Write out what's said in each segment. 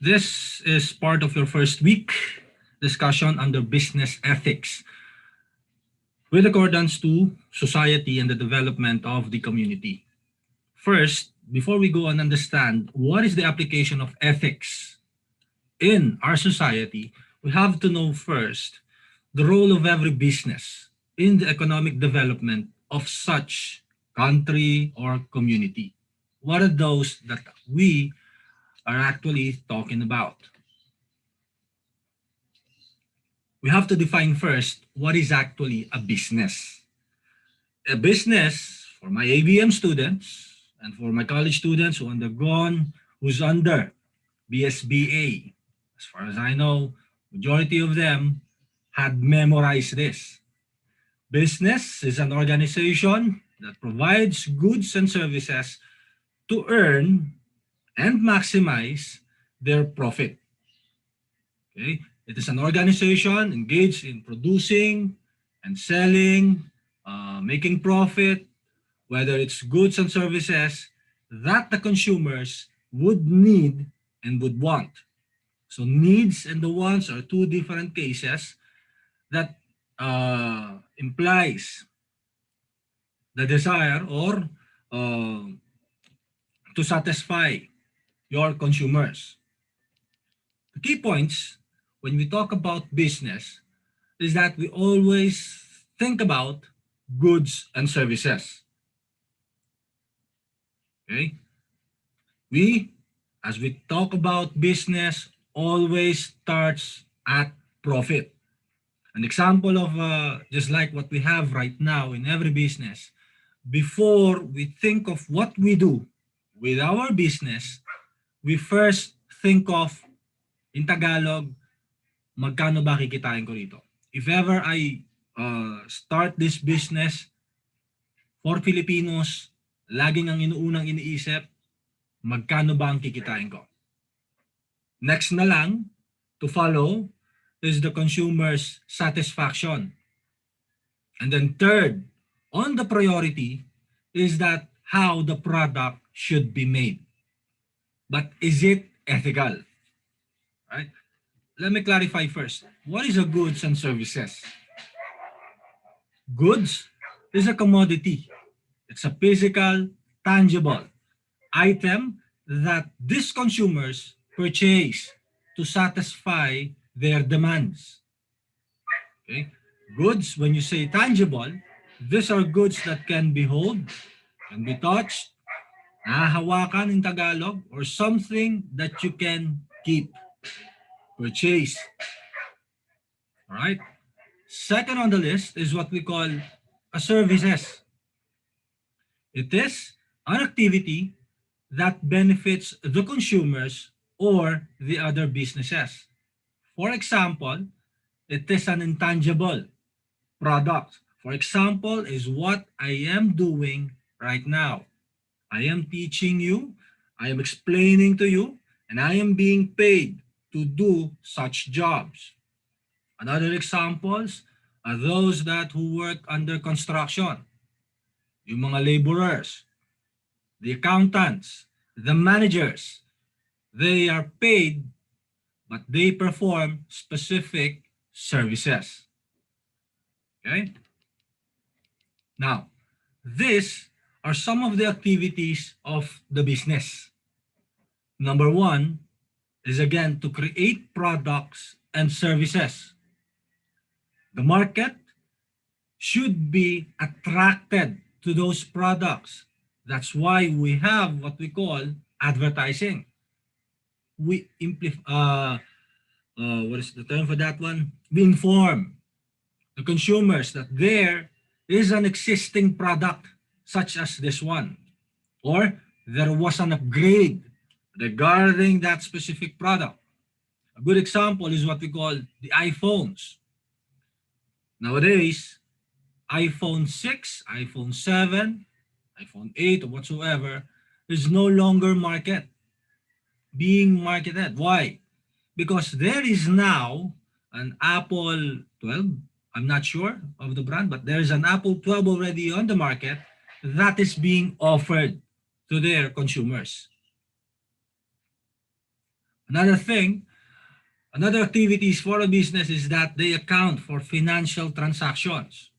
This is part of your first week discussion under business ethics with accordance to society and the development of the community. First, before we go and understand what is the application of ethics in our society, we have to know first the role of every business in the economic development of such country or community. What are those that we are actually talking about? We have to define first what is actually a business. A business, for my ABM students and for my college students who's under BSBA, as far as I know, majority of them had memorized this. Business is an organization that provides goods and services to earn and maximize their profit. Okay? It is an organization engaged in producing and selling, making profit, whether it's goods and services that the consumers would need and would want. So needs and the wants are two different cases that implies the desire or to satisfy your consumers. The key points when we talk about business is that we always think about goods and services. Okay? As we talk about business, always starts at profit. An example of just like what we have right now in every business, before we think of what we do with our business, we first think of, in Tagalog, magkano ba kikitain ko rito? If ever I start this business, for Filipinos, laging ang inuunang iniisip, magkano ba ang kikitain ko? Next na lang, to follow, is the consumer's satisfaction. And then third, on the priority, is that how the product should be made. But is it ethical? Right? Let me clarify first. What is a goods and services? Goods is a commodity. It's a physical, tangible item that these consumers purchase to satisfy their demands. Okay? Goods, when you say tangible, these are goods that can be held, can be touched, nahahawakan in Tagalog, or something that you can keep, purchase. All right? Second on the list is what we call a services. It is an activity that benefits the consumers or the other businesses. For example, it is an intangible product. For example, is what I am doing right now. I am teaching you, I am explaining to you, and I am being paid to do such jobs. Another examples are those who work under construction, yung mga laborers, the accountants, the managers. They are paid, but they perform specific services. Okay? Now, these are some of the activities of the business. Number one is again to create products and services. The market should be attracted to those products. That's why we have what we call advertising. We what is the term for that one? We inform the consumers that there is an existing product such as this one, or there was an upgrade regarding that specific product. A good example is what we call the iPhones. Nowadays, iPhone 6, iPhone 7, iPhone 8, or whatsoever is no longer being marketed. Why? Because there is now an Apple 12, I'm not sure of the brand, but there is an Apple 12 already on the market that is being offered to their consumers. Another thing, another activities for a business is that they account for financial transactions,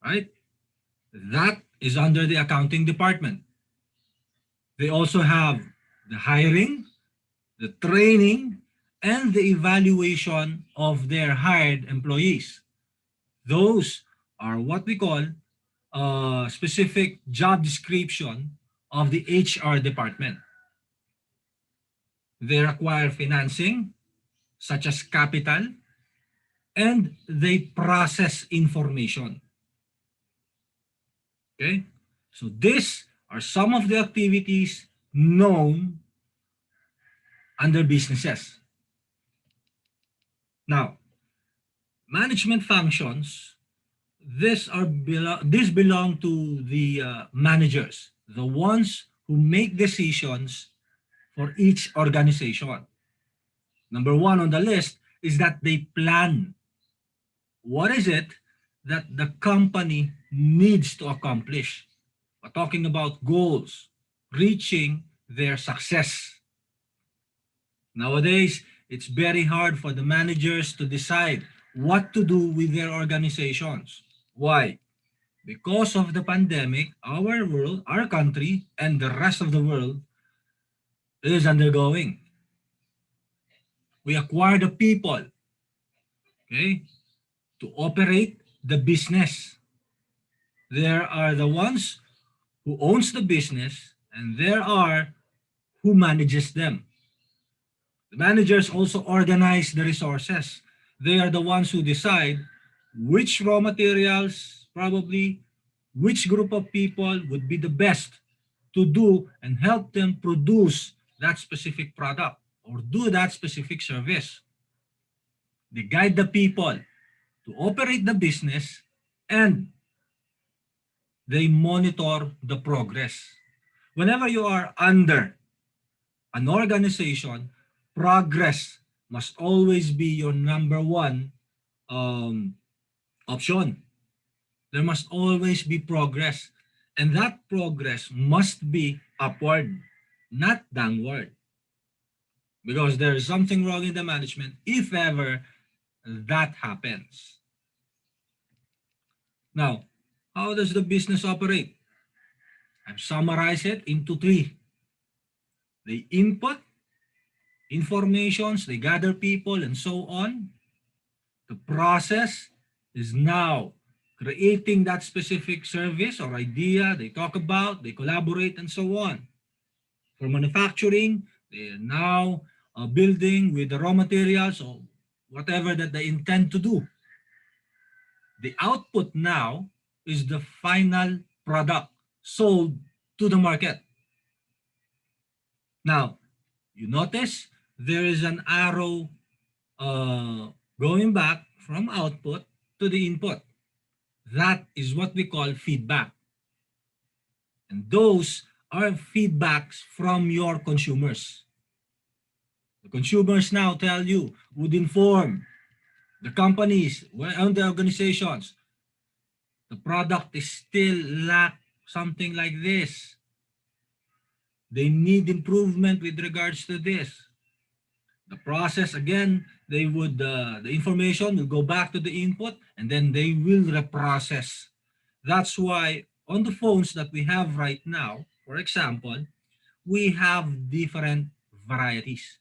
right? That is under the accounting department. They also have the hiring, the training, and the evaluation of their hired employees. Those are what we call a specific job description of the HR department. They require financing, such as capital, and they process information. Okay? So these are some of the activities known under businesses. Now, management functions, these belong to the managers, the ones who make decisions for each organization. Number one on the list is that they plan. What is it that the company needs to accomplish? We're talking about goals, reaching their success. Nowadays, it's very hard for the managers to decide what to do with their organizations. Why? Because of the pandemic, our world, our country, and the rest of the world is undergoing. We acquire the people, okay, to operate the business. There are the ones who owns the business, and there are who manages them. The managers also organize the resources. They are the ones who decide which raw materials, probably which group of people would be the best to do and help them produce that specific product or do that specific service. They guide the people to operate the business and they monitor the progress. Whenever you are under an organization, progress must always be your number one um, option. There must always be progress. And that progress must be upward, not downward. Because there is something wrong in the management if ever that happens. Now, how does the business operate? I've summarized it into three. They input informations, they gather people, and so on. The process is now creating that specific service or idea they talk about, they collaborate, and so on. For manufacturing, they are now building with the raw materials or whatever that they intend to do. The output now is the final product sold to the market. Now, you notice there is an arrow going back from output to the input. That is what we call feedback. And those are feedbacks from your consumers. The consumers now tell you, would inform the companies and the organizations, the product is still lack something like this. They need improvement with regards to this. The process, again, the information will go back to the input and then they will reprocess. That's why on the phones that we have right now, for example, we have different varieties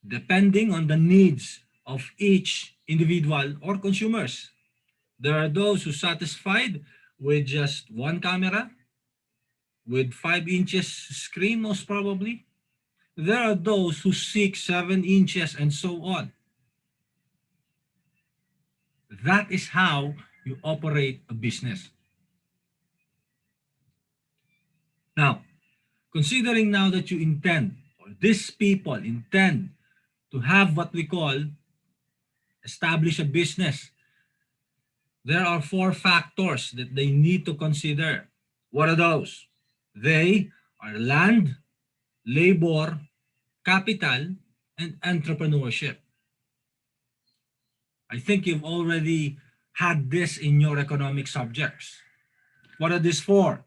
depending on the needs of each individual or consumers. There are those who satisfied with just one camera, with 5 inches screen most probably. There are those who seek 7 inches and so on. That is how you operate a business. Now, considering now that you intend, or these people intend to have what we call establish a business, there are 4 factors that they need to consider. What are those? They are land, labor, capital, and entrepreneurship. I think you've already had this in your economic subjects. What are these 4?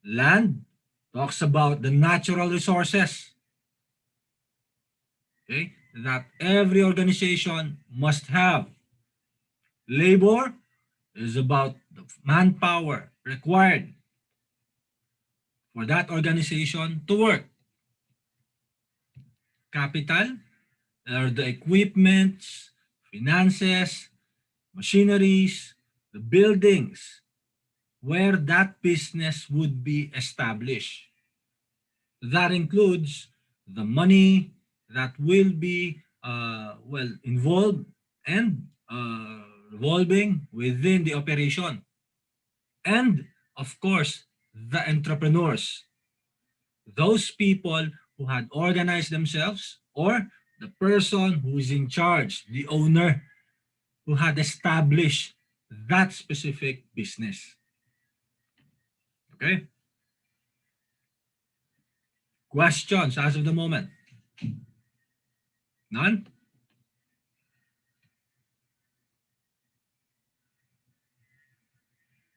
Land, talks about the natural resources, okay, that every organization must have. Labor is about the manpower required for that organization to work. Capital are the equipments, finances, machineries, the buildings where that business would be established. That includes the money that will be involved and revolving within the operation. And of course, the entrepreneurs, those people who had organized themselves, or the person who is in charge, the owner who had established that specific business. Okay? Questions as of the moment? None?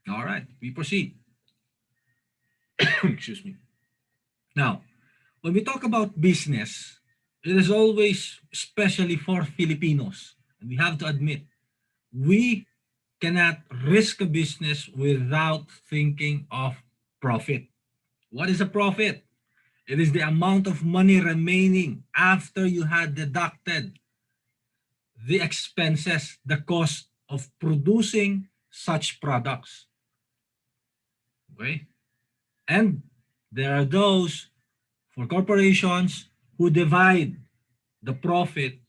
All right, we proceed. Excuse me. Now, when we talk about business, it is always, especially for Filipinos, and we have to admit, we cannot risk a business without thinking of profit. What is a profit? It is the amount of money remaining after you had deducted the expenses, the cost of producing such products. Okay? And there are those for corporations who divide the profit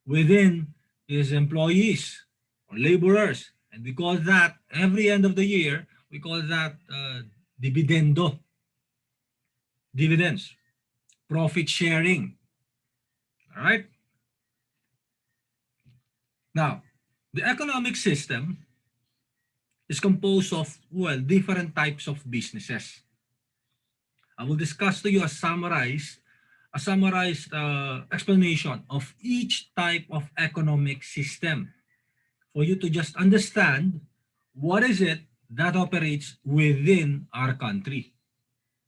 within his employees or laborers. And we call that, every end of the year, we call that dividendo, dividends, profit sharing. All right? Now, the economic system is composed of, well, different types of businesses. I will discuss to you a summarized explanation of each type of economic system for you to just understand what is it that operates within our country.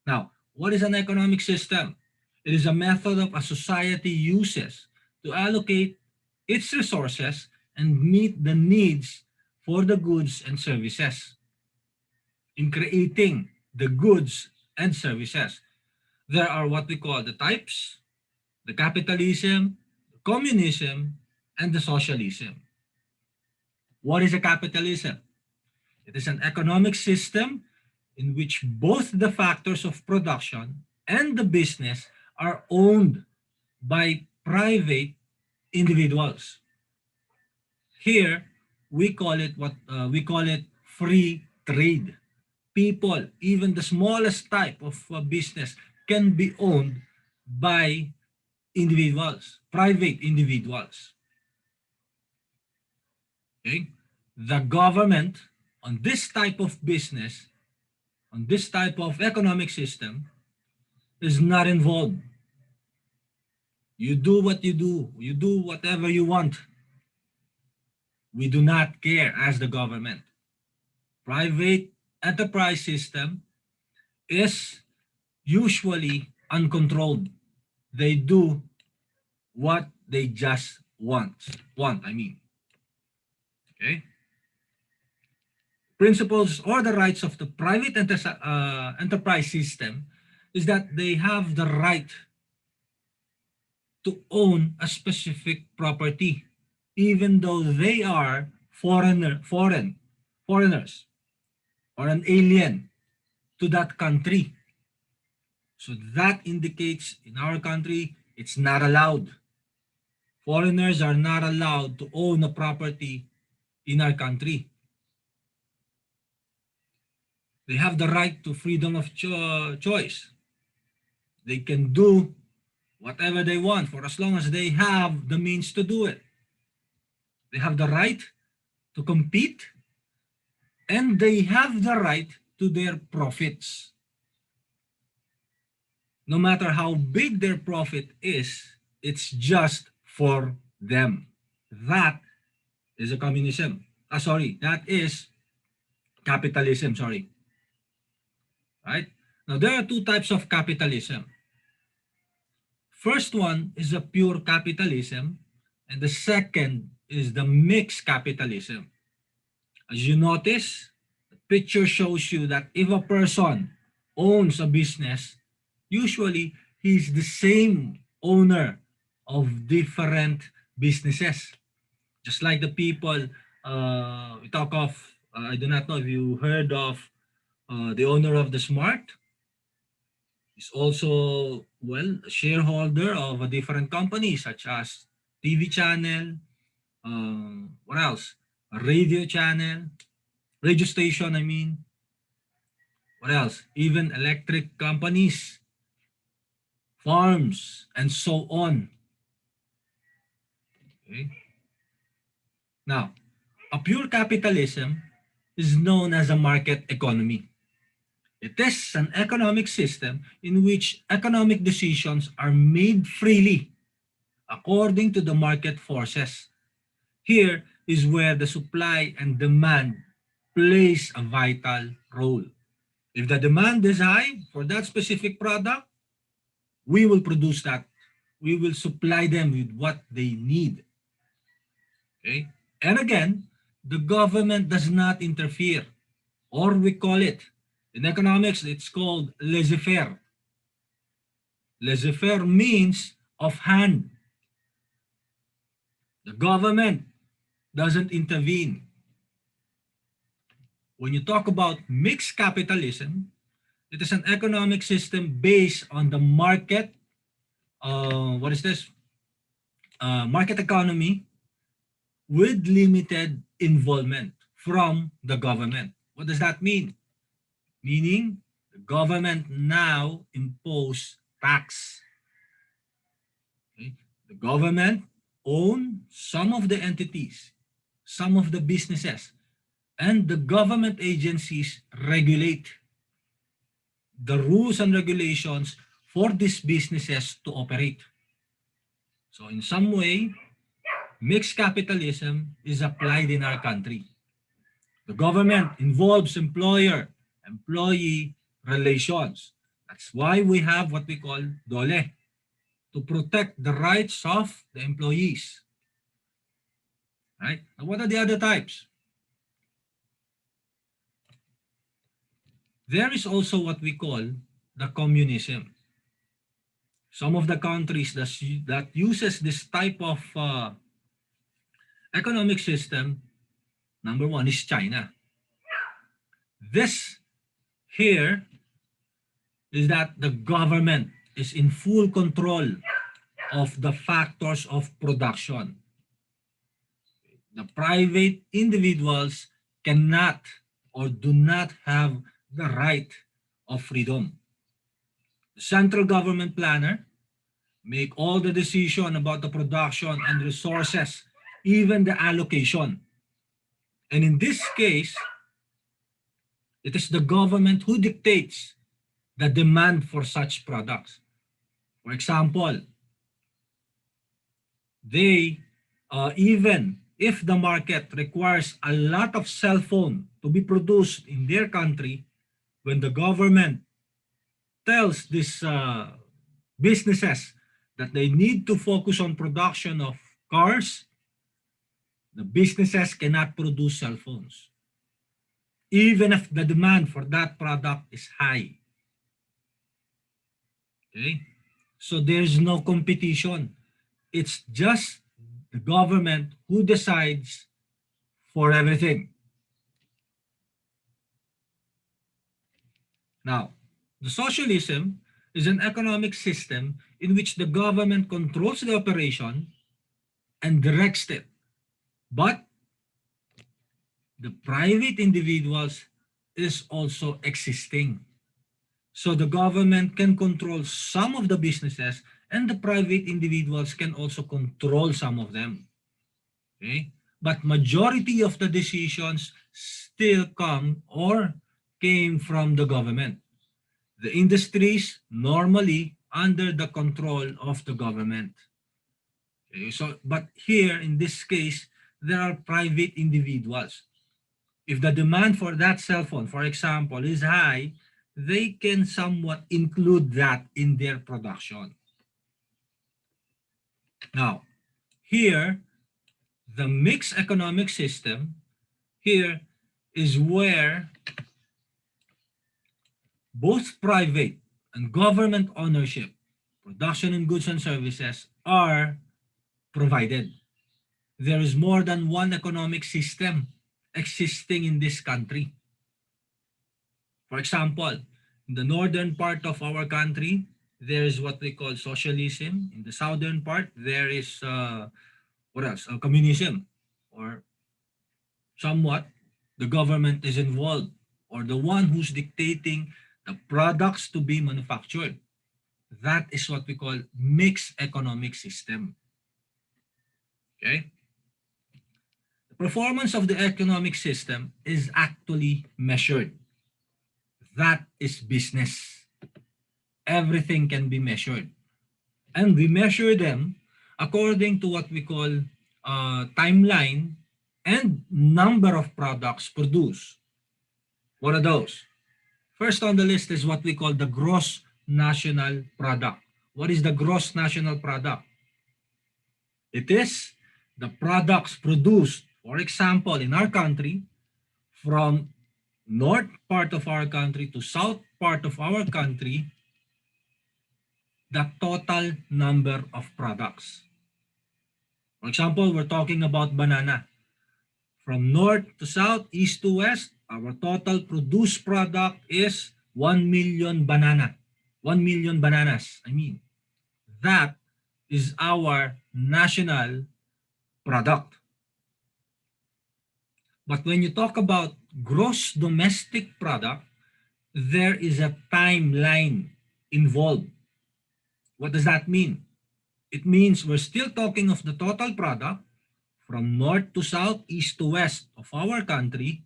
Now, what is an economic system? It is a method of a society uses to allocate its resources and meet the needs for the goods and services. In creating the goods and services, there are what we call the types: the capitalism, the communism, and the socialism. What is a capitalism? It is an economic system in which both the factors of production and the business are owned by private individuals. Here, we call it free trade. People, even the smallest type of business, can be owned by individuals, private individuals. Okay? The government on this type of business, on this type of economic system, is not involved. You do what you do whatever you want. We do not care as the government. Private enterprise system is usually uncontrolled. They do what they just want, I mean. Okay? Principles or the rights of the private enterprise system is that they have the right to own a specific property, even though they are foreigners or an alien to that country. So that indicates in our country, it's not allowed. Foreigners are not allowed to own a property in our country. They have the right to freedom of choice. They can do whatever they want for as long as they have the means to do it. They have the right to compete, and they have the right to their profits. No matter how big their profit is, it's just for them. That is a communism. That is capitalism, sorry. Right? Now, there are two types of capitalism. First one is a pure capitalism, and the second is the mixed capitalism. As you notice, the picture shows you that if a person owns a business, usually he's the same owner of different businesses. Just like the people we talk of, I do not know if you heard of the owner of the Smart. Is also, well, a shareholder of a different company such as TV channel, what else? A radio channel, radio station, I mean. What else? Even electric companies, farms, and so on. Okay? Now, a pure capitalism is known as a market economy. It is an economic system in which economic decisions are made freely according to the market forces. Here is where the supply and demand plays a vital role. If the demand is high for that specific product, we will produce that. We will supply them with what they need. Okay? And again, the government does not interfere, or we call it, in economics, it's called laissez-faire. Laissez-faire means offhand. The government doesn't intervene. When you talk about mixed capitalism, it is an economic system based on the market, what is this? Market economy with limited involvement from the government. What does that mean? Meaning the government now impose tax. Okay? The government own some of the entities, some of the businesses, and the government agencies regulate the rules and regulations for these businesses to operate. So in some way, mixed capitalism is applied in our country. The government involves employer-employee relations. That's why we have what we call DOLE, to protect the rights of the employees. Right? Now, what are the other types? There is also what we call the communism. Some of the countries that uses this type of economic system, number one is China. This here is that the government is in full control of the factors of production. The private individuals cannot or do not have the right of freedom. The central government planner make all the decision about the production and resources, even the allocation. And in this case, it is the government who dictates the demand for such products. For example, they even if the market requires a lot of cell phone to be produced in their country, when the government tells these businesses that they need to focus on production of cars, the businesses cannot produce cell phones, even if the demand for that product is high. Okay? So there's no competition. It's just the government who decides for everything. Now, the socialism is an economic system in which the government controls the operation and directs it. But the private individuals is also existing. So the government can control some of the businesses and the private individuals can also control some of them. Okay? But majority of the decisions still come or came from the government. The industries normally under the control of the government. Okay? So, but here in this case, there are private individuals. If the demand for that cell phone, for example, is high, they can somewhat include that in their production. Now, here, the mixed economic system here is where both private and government ownership, production in goods and services are provided. There is more than one economic system existing in this country. For example, in the northern part of our country, there is what we call socialism. In the southern part, there is what else? Communism, or somewhat the government is involved or the one who's dictating the products to be manufactured. That is what we call mixed economic system. Okay? The performance of the economic system is actually measured. That is business. Everything can be measured. And we measure them according to what we call timeline and number of products produced. What are those? First on the list is what we call the gross national product. What is the gross national product? It is the products produced, for example, in our country, from north part of our country to south part of our country, the total number of products. For example, we're talking about banana. From north to south, east to west, our total produced product is 1 million banana. 1 million bananas, I mean. That is our national product. But when you talk about gross domestic product, there is a timeline involved. What does that mean? It means we're still talking of the total product from north to south, east to west of our country,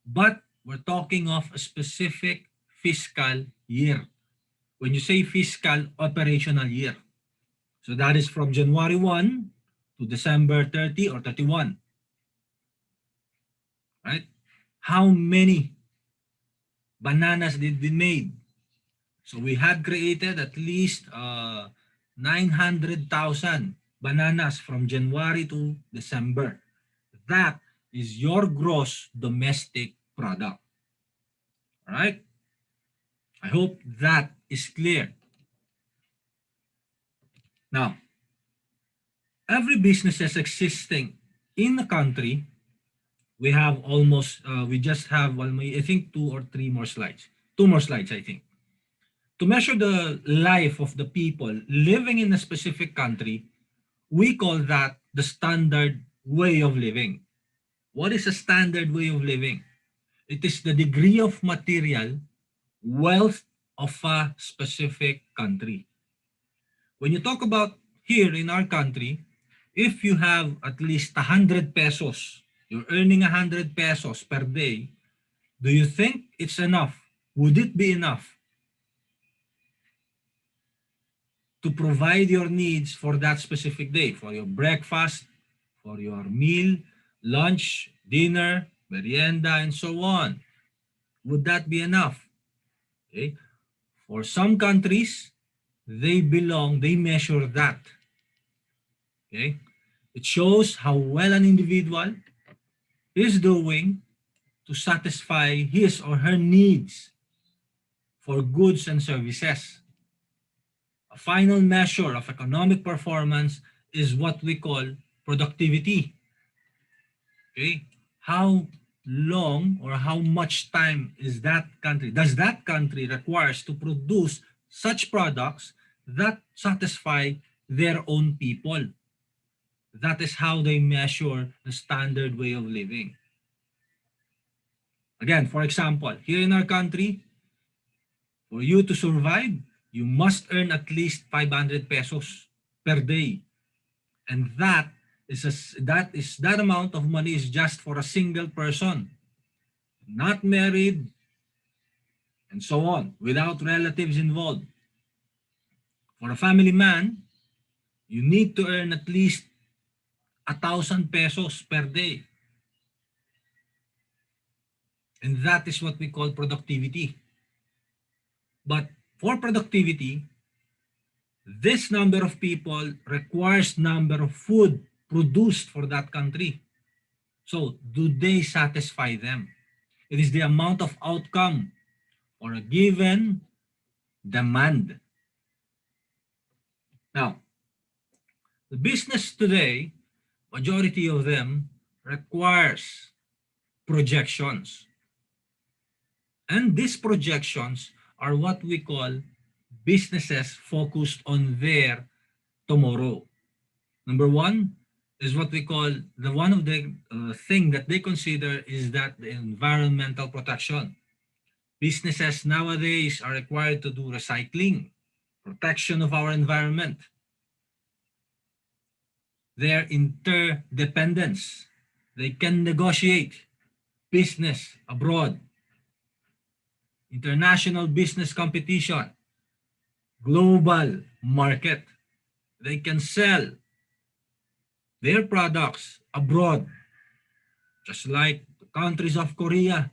but we're talking of a specific fiscal year. When you say fiscal, operational year. So that is from January 1 to December 30 or 31. Right? How many bananas did we made? So we had created at least 900,000 bananas from January to December. That is your gross domestic product. All right? I hope that is clear. Now, every businesses existing in the country, we have almost, we just have, well, I think 2 or 3 more slides. 2 more slides, I think. To measure the life of the people living in a specific country, we call that the standard way of living. What is a standard way of living? It is the degree of material wealth of a specific country. When you talk about here in our country, if you have at least 100 pesos, you're earning 100 pesos per day, do you think it's enough? Would it be enough to provide your needs for that specific day, for your breakfast, for your meal, lunch, dinner, merienda, and so on? Would that be enough? Okay. For some countries, they measure that. Okay. It shows how well an individual is doing to satisfy his or her needs for goods and services. A final measure of economic performance is what we call productivity. Okay? How long or how much time is does that country requires to produce such products that satisfy their own people? That is how they measure the standard way of living. Again, for example, here in our country, for you to survive, you must earn at least 500 pesos per day. And that amount of money is just for a single person, not married, and so on, without relatives involved. For a family man, you need to earn at least 1,000 pesos per day. And that is what we call productivity. But for productivity, this number of people requires number of food produced for that country. So do they satisfy them? It is the amount of outcome or a given demand. Now, the business today, majority of them requires projections. And these projections are what we call businesses focused on their tomorrow. Number one is what we call the one of the thing that they consider is that the environmental protection. Businesses nowadays are required to do recycling, protection of our environment, their interdependence. They can negotiate business abroad, international business competition, global market. They can sell their products abroad, just like the countries of Korea,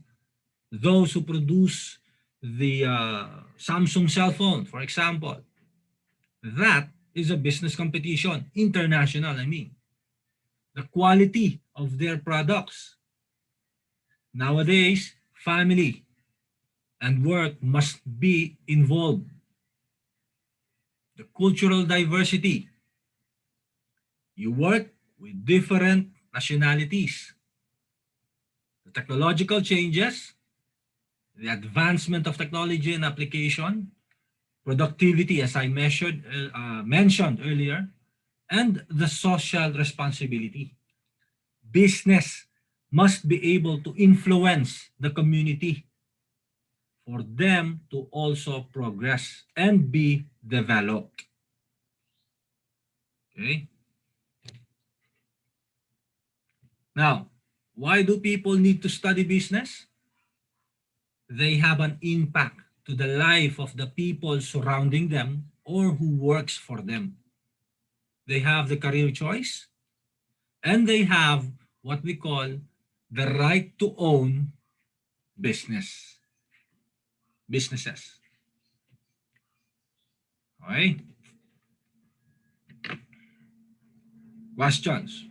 those who produce the Samsung cell phone, for example. That is a business competition, international, I mean. The quality of their products. Nowadays, family and work must be involved. The cultural diversity. You work with different nationalities. The technological changes, the advancement of technology and application, productivity, as I mentioned earlier, and the social responsibility. Business must be able to influence the community for them to also progress and be developed. Okay? Now, why do people need to study business? They have an impact to the life of the people surrounding them or who works for them. They have the career choice, and they have what we call the right to own businesses. Okay? Questions?